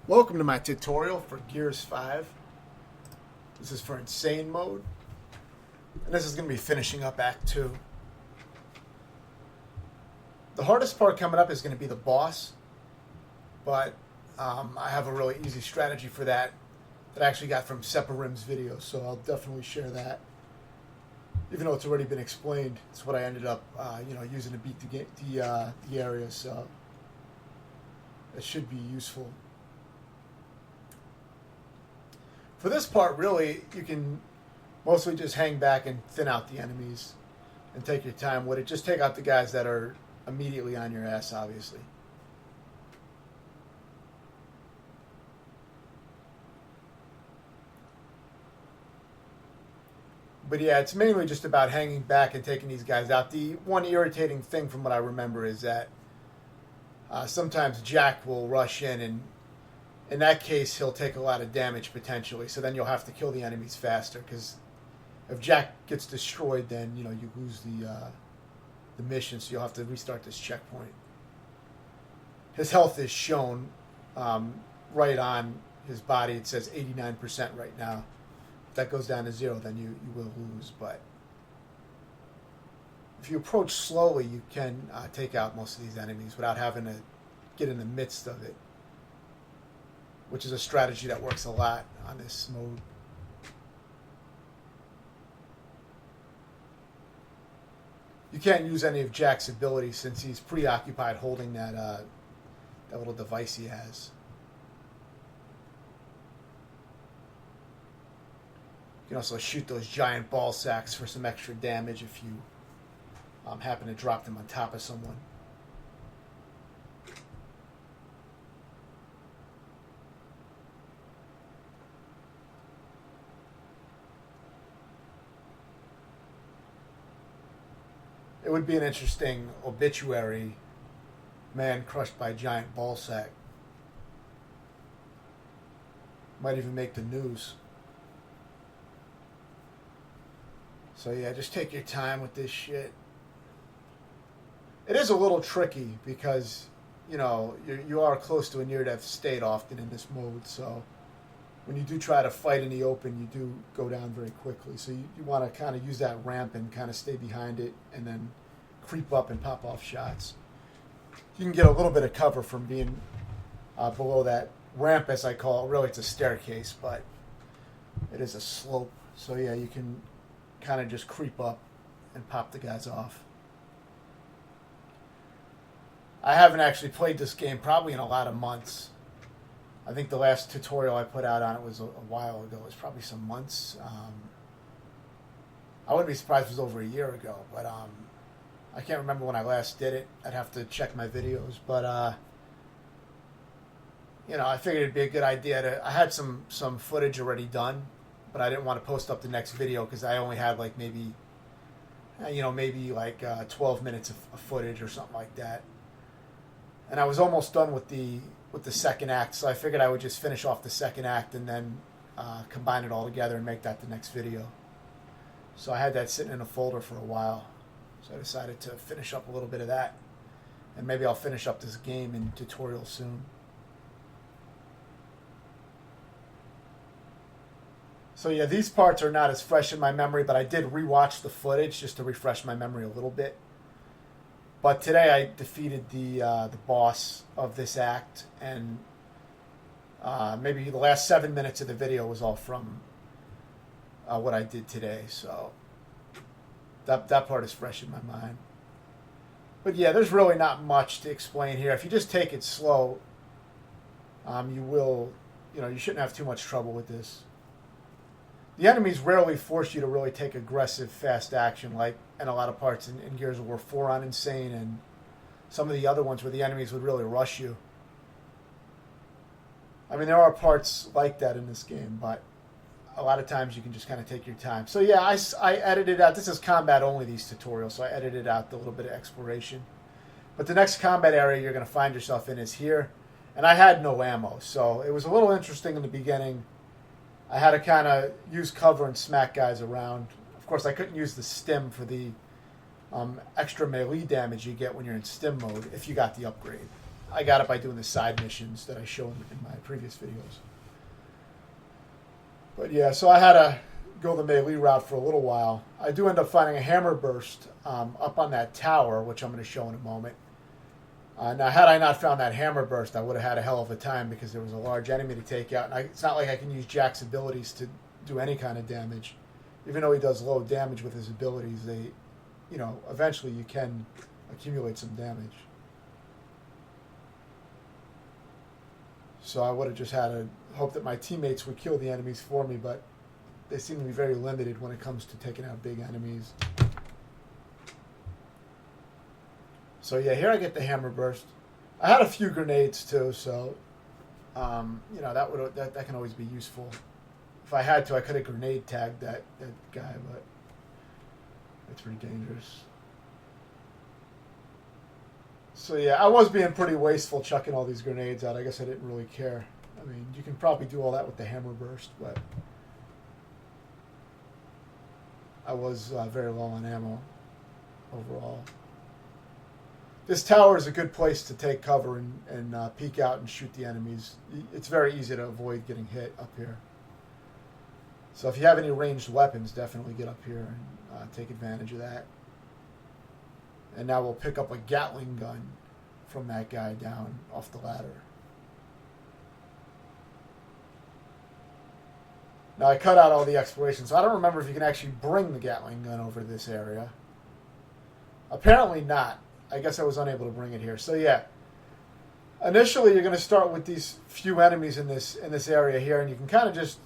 Welcome to my tutorial for Gears 5. This is for Insane mode. And this is going to be finishing up Act 2. The hardest part coming up is going to be the boss. But I have a really easy strategy for that I actually got from Separim's video. So I'll definitely share that. Even though it's already been explained, it's what I ended up using to beat the area. So it should be useful. For this part, really, you can mostly just hang back and thin out the enemies and take your time with it. Just take out the guys that are immediately on your ass, obviously. But yeah, it's mainly just about hanging back and taking these guys out. The one irritating thing from what I remember is that sometimes Jack will rush in that case, he'll take a lot of damage potentially. So then you'll have to kill the enemies faster, because if Jack gets destroyed, then you lose the mission. So you'll have to restart this checkpoint. His health is shown right on his body. It says 89% right now. If that goes down to 0, then you will lose. But if you approach slowly, you can take out most of these enemies without having to get in the midst of it, which is a strategy that works a lot on this mode. You can't use any of Jack's abilities since he's preoccupied holding that little device he has. You can also shoot those giant ball sacks for some extra damage if you happen to drop them on top of someone. It would be an interesting obituary, man crushed by giant ball sack. Might even make the news. So yeah, just take your time with this shit. It is a little tricky because, you are close to a near-death state often in this mode, so when you do try to fight in the open, you do go down very quickly. So you want to kind of use that ramp and kind of stay behind it and then creep up and pop off shots. You can get a little bit of cover from being below that ramp, as I call it. Really, it's a staircase, but it is a slope. So yeah, you can kind of just creep up and pop the guys off. I haven't actually played this game probably in a lot of months. I think the last tutorial I put out on it was a while ago. It was probably some months. I wouldn't be surprised if it was over a year ago, but I can't remember when I last did it. I'd have to check my videos, but I figured it'd be a good idea I had some footage already done, but I didn't want to post up the next video because I only had like maybe 12 minutes of footage or something like that, and I was almost done with the second act, so I figured I would just finish off the second act and then combine it all together and make that the next video. So I had that sitting in a folder for a while. So I decided to finish up a little bit of that. And maybe I'll finish up this game in tutorial soon. So yeah, these parts are not as fresh in my memory, but I did rewatch the footage just to refresh my memory a little bit. But today I defeated the boss of this act, and maybe the last 7 minutes of the video was all from what I did today. So that part is fresh in my mind. But yeah, there's really not much to explain here. If you just take it slow, you shouldn't have too much trouble with this. The enemies rarely force you to really take aggressive, fast action, like in a lot of parts in Gears of War 4 on Insane, and some of the other ones where the enemies would really rush you. I mean, there are parts like that in this game, but a lot of times you can just kind of take your time. So yeah, I edited out, this is combat only, these tutorials, so I edited out the little bit of exploration. But the next combat area you're going to find yourself in is here, and I had no ammo, so it was a little interesting in the beginning. I had to kind of use cover and smack guys around. Of course, I couldn't use the stim for the extra melee damage you get when you're in stim mode if you got the upgrade. I got it by doing the side missions that I showed in my previous videos. But yeah, so I had to go the melee route for a little while. I do end up finding a hammer burst up on that tower, which I'm going to show in a moment. Now, had I not found that hammer burst, I would have had a hell of a time because there was a large enemy to take out. And it's not like I can use Jack's abilities to do any kind of damage. Even though he does low damage with his abilities, eventually you can accumulate some damage. So I would have just had to hope that my teammates would kill the enemies for me, but they seem to be very limited when it comes to taking out big enemies. So yeah, here I get the hammer burst. I had a few grenades too, so that can always be useful. If I had to, I could have grenade tagged that guy, but it's pretty dangerous. So yeah, I was being pretty wasteful chucking all these grenades out. I guess I didn't really care. I mean, you can probably do all that with the hammer burst, but I was very low on ammo overall. This tower is a good place to take cover and peek out and shoot the enemies. It's very easy to avoid getting hit up here. So if you have any ranged weapons, definitely get up here and take advantage of that. And now we'll pick up a Gatling gun from that guy down off the ladder. Now I cut out all the exploration, so I don't remember if you can actually bring the Gatling gun over to this area. Apparently not. I guess I was unable to bring it here. So yeah, initially you're going to start with these few enemies in this area here, and you can kind of just,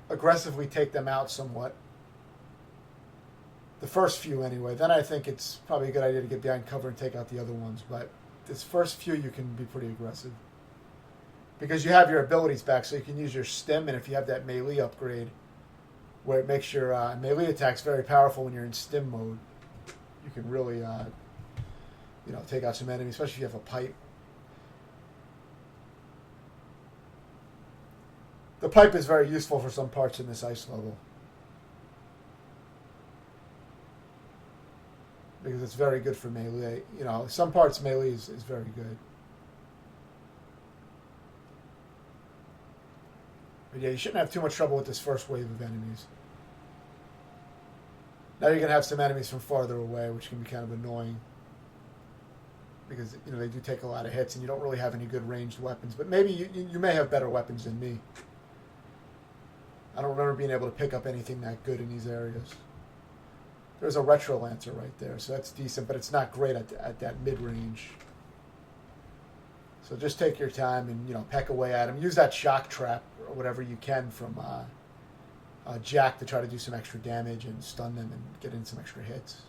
aggressively take them out somewhat. The first few anyway. Then I think it's probably a good idea to get behind cover and take out the other ones. But this first few you can be pretty aggressive. Because you have your abilities back, so you can use your stim, and if you have that melee upgrade, where it makes your melee attacks very powerful when you're in stim mode, you can really take out some enemies, especially if you have a pipe. The pipe is very useful for some parts in this ice level, because it's very good for melee. Some parts melee is very good. But yeah, you shouldn't have too much trouble with this first wave of enemies. Now you're going to have some enemies from farther away, which can be kind of annoying. Because, they do take a lot of hits, and you don't really have any good ranged weapons. But maybe you may have better weapons than me. I don't remember being able to pick up anything that good in these areas. There's a Retro Lancer right there, so that's decent, but it's not great at that mid-range. So just take your time and, peck away at him. Use that shock trap or whatever you can from Jack to try to do some extra damage and stun them and get in some extra hits.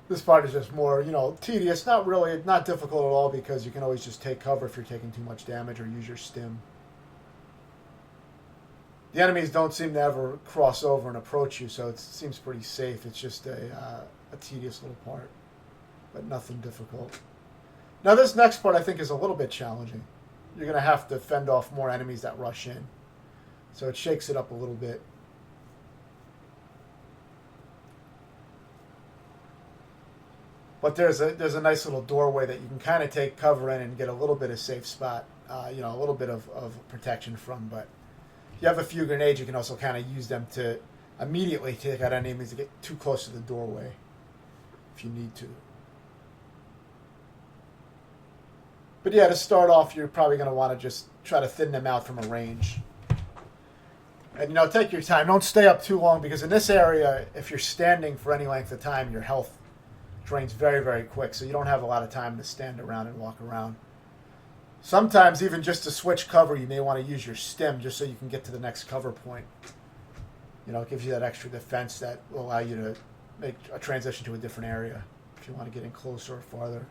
This part is just more, tedious. Not difficult at all, because you can always just take cover if you're taking too much damage, or use your stim. The enemies don't seem to ever cross over and approach you, so it seems pretty safe. It's just a tedious little part, but nothing difficult. Now this next part I think is a little bit challenging. You're going to have to fend off more enemies that rush in. So it shakes it up a little bit. But there's a nice little doorway that you can kind of take cover in and get a little bit of safe spot, a little bit of protection from. But if you have a few grenades, you can also kind of use them to immediately take out enemies to get too close to the doorway if you need to. But yeah, to start off, you're probably going to want to just try to thin them out from a range. And, take your time. Don't stay up too long, because in this area, if you're standing for any length of time, your health drains very, very quick, so you don't have a lot of time to stand around and walk around. Sometimes, even just to switch cover, you may want to use your stim just so you can get to the next cover point. It gives you that extra defense that will allow you to make a transition to a different area if you want to get in closer or farther.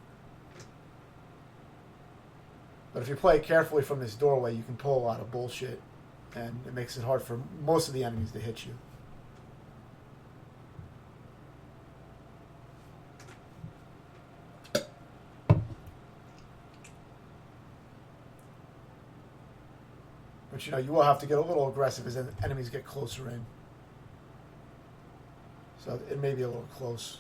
But if you play carefully from this doorway, you can pull a lot of bullshit, and it makes it hard for most of the enemies to hit you. But, you know, you will have to get a little aggressive as enemies get closer in. So it may be a little close.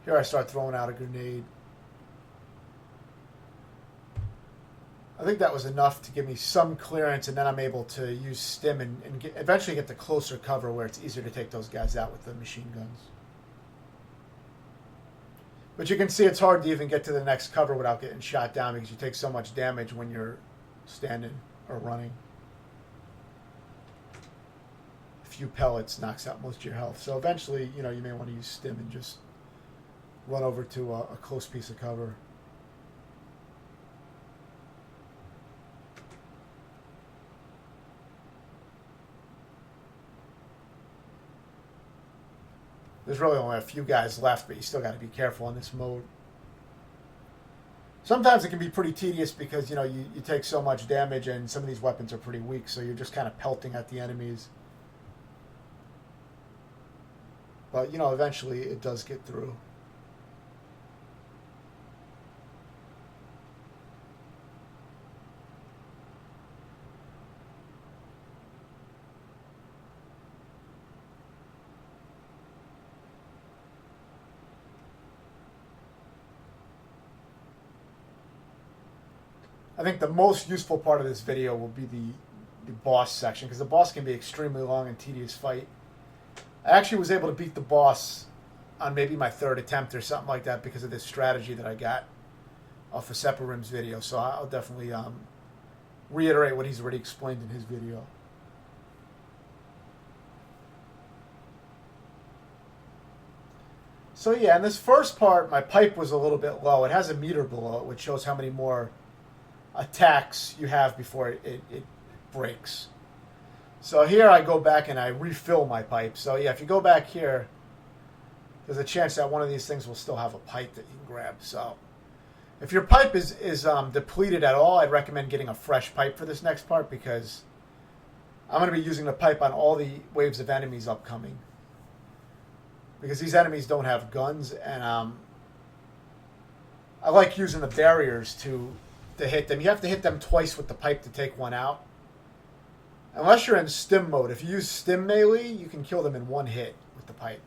Here I start throwing out a grenade. I think that was enough to give me some clearance, and then I'm able to use stim and eventually get to closer cover where it's easier to take those guys out with the machine guns. But you can see it's hard to even get to the next cover without getting shot down because you take so much damage when you're standing or running. A few pellets knocks out most of your health. So eventually, you know, you may want to use stim and just run over to a close piece of cover. There's really only a few guys left, but you still got to be careful in this mode. Sometimes it can be pretty tedious because, you know, you take so much damage and some of these weapons are pretty weak, so you're just kind of pelting at the enemies. But, you know, eventually it does get through. I think the most useful part of this video will be the boss section, because the boss can be an extremely long and tedious fight. I actually was able to beat the boss on maybe my third attempt or something like that because of this strategy that I got off of Separim's video. So I'll definitely reiterate what he's already explained in his video. So yeah, in this first part, my pipe was a little bit low. It has a meter below it, which shows how many more attacks you have before it breaks. So here I go back and I refill my pipe. So yeah, if you go back here, there's a chance that one of these things will still have a pipe that you can grab. So if your pipe is depleted at all, I'd recommend getting a fresh pipe for this next part, because I'm going to be using the pipe on all the waves of enemies upcoming. Because these enemies don't have guns, and I like using the barriers to hit them. You have to hit them twice with the pipe to take one out. Unless you're in stim mode. If you use stim melee, you can kill them in one hit with the pipe.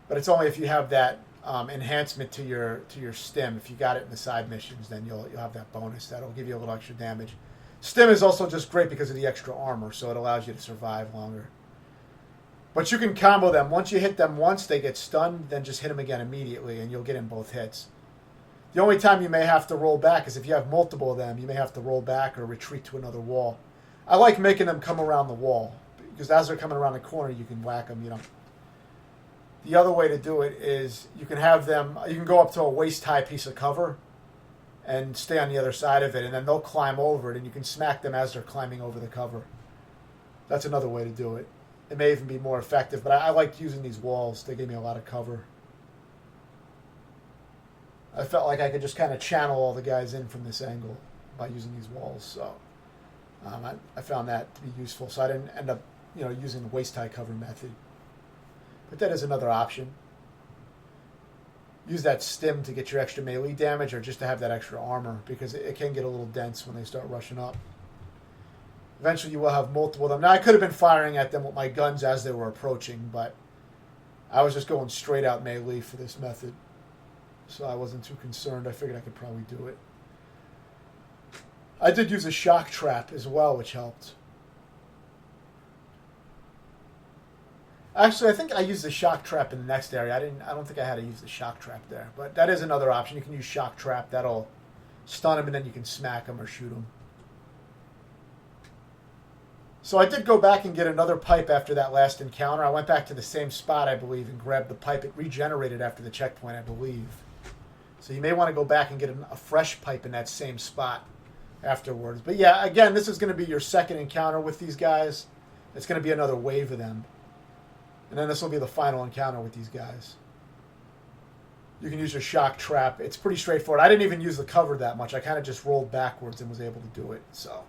But it's only if you have that enhancement to your stim. If you got it in the side missions, then you'll have that bonus. That'll give you a little extra damage. Stim is also just great because of the extra armor, so it allows you to survive longer. But you can combo them. Once you hit them once, they get stunned, then just hit them again immediately, and you'll get in both hits. The only time you may have to roll back is if you have multiple of them. You may have to roll back or retreat to another wall. I like making them come around the wall, because as they're coming around the corner, you can whack them, you know. The other way to do it is you can have them, you can go up to a waist-high piece of cover and stay on the other side of it, and then they'll climb over it, and you can smack them as they're climbing over the cover. That's another way to do it. It may even be more effective, but I liked using these walls. They gave me a lot of cover. I felt like I could just kind of channel all the guys in from this angle by using these walls. So I found that to be useful. So I didn't end up, you know, using the waist-high cover method. But that is another option. Use that stim to get your extra melee damage, or just to have that extra armor, because it can get a little dense when they start rushing up. Eventually you will have multiple of them. Now I could have been firing at them with my guns as they were approaching, but I was just going straight out melee for this method. So I wasn't too concerned. I figured I could probably do it. I did use a shock trap as well, which helped. Actually, I think I used the shock trap in the next area. I don't think I had to use the shock trap there. But that is another option. You can use shock trap. That'll stun them, and then you can smack them or shoot them. So I did go back and get another pipe after that last encounter. I went back to the same spot, I believe, and grabbed the pipe. It regenerated after the checkpoint, I believe. So you may want to go back and get a fresh pipe in that same spot afterwards. But yeah, again, this is going to be your second encounter with these guys. It's going to be another wave of them. And then this will be the final encounter with these guys. You can use your shock trap. It's pretty straightforward. I didn't even use the cover that much. I kind of just rolled backwards and was able to do it. So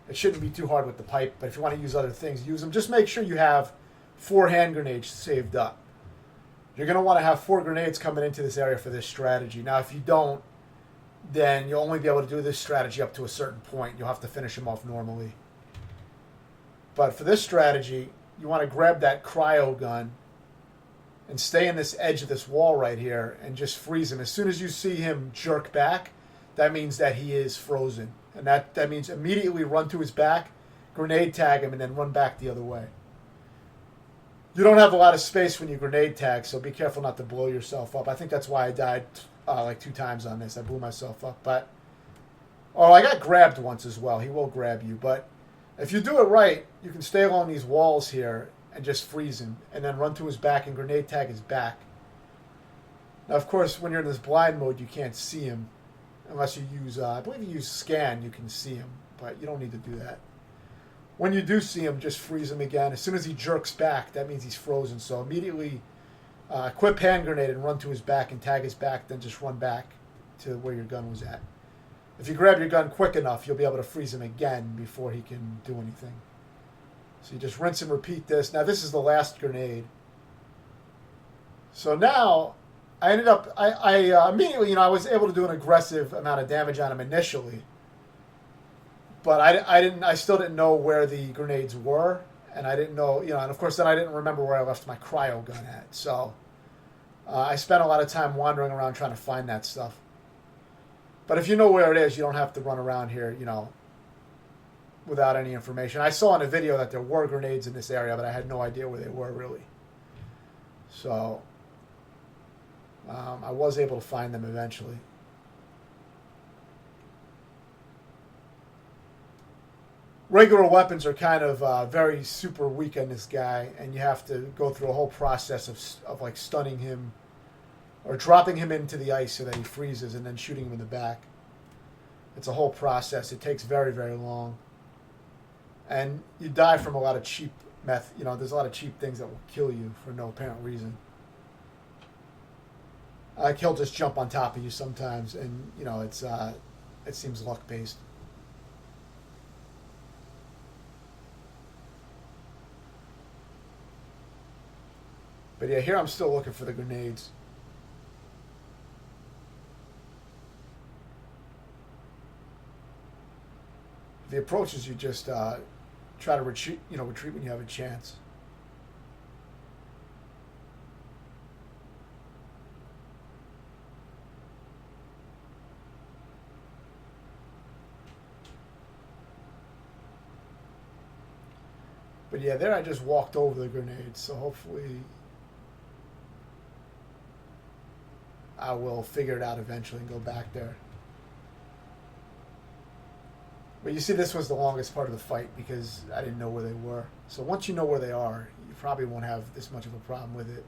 it shouldn't be too hard with the pipe. But if you want to use other things, use them. Just make sure you have 4 hand grenades saved up. You're going to want to have 4 grenades coming into this area for this strategy. Now, if you don't, then you'll only be able to do this strategy up to a certain point. You'll have to finish them off normally. But for this strategy, you want to grab that cryo gun and stay in this edge of this wall right here and just freeze him. As soon as you see him jerk back, that means that he is frozen. And that means immediately run to his back, grenade tag him, and then run back the other way. You don't have a lot of space when you grenade tag, so be careful not to blow yourself up. I think that's why I died like 2 times on this. I blew myself up. But I got grabbed once as well. He will grab you. But if you do it right, you can stay along these walls here and just freeze him, and then run to his back and grenade tag his back. Now, of course, when you're in this blind mode, you can't see him unless you use, I believe you use scan, you can see him, but you don't need to do that. When you do see him, just freeze him again. As soon as he jerks back, that means he's frozen. So immediately equip hand grenade and run to his back and tag his back, then just run back to where your gun was at. If you grab your gun quick enough, you'll be able to freeze him again before he can do anything. So you just rinse and repeat this. Now this is the last grenade. So now I ended up, I immediately, I was able to do an aggressive amount of damage on him initially. But I still didn't know where the grenades were. And I didn't know, and of course then I didn't remember where I left my cryo gun at. So I spent a lot of time wandering around trying to find that stuff. But if you know where it is, you don't have to run around here, without any information. I saw in a video that there were grenades in this area, but I had no idea where they were really. So I was able to find them eventually. Regular weapons are kind of very super weak on this guy, and you have to go through a whole process of like stunning him or dropping him into the ice so that he freezes and then shooting him in the back. It's a whole process. It takes very, very long. And you die from a lot of cheap there's a lot of cheap things that will kill you for no apparent reason. He'll just jump on top of you sometimes, and it seems luck based. But yeah, here I'm still looking for the grenades. If he approaches you, just try to retreat when you have a chance. But yeah, there I just walked over the grenades, so hopefully I will figure it out eventually and go back there. But you see, this was the longest part of the fight because I didn't know where they were. So once you know where they are, you probably won't have this much of a problem with it.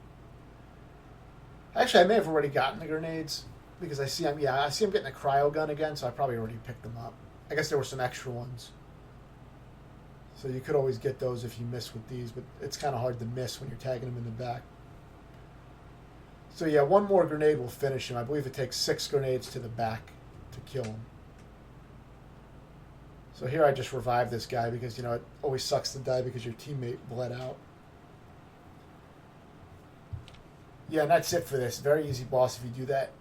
Actually, I may have already gotten the grenades because I see him getting a cryo gun again, so I probably already picked them up. I guess there were some extra ones. So you could always get those if you miss with these, but it's kind of hard to miss when you're tagging them in the back. So yeah, one more grenade will finish him. I believe it takes 6 grenades to the back to kill him. So here I just revived this guy because, it always sucks to die because your teammate bled out. Yeah, and that's it for this. Very easy boss if you do that.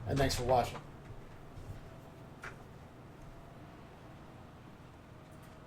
And thanks for watching.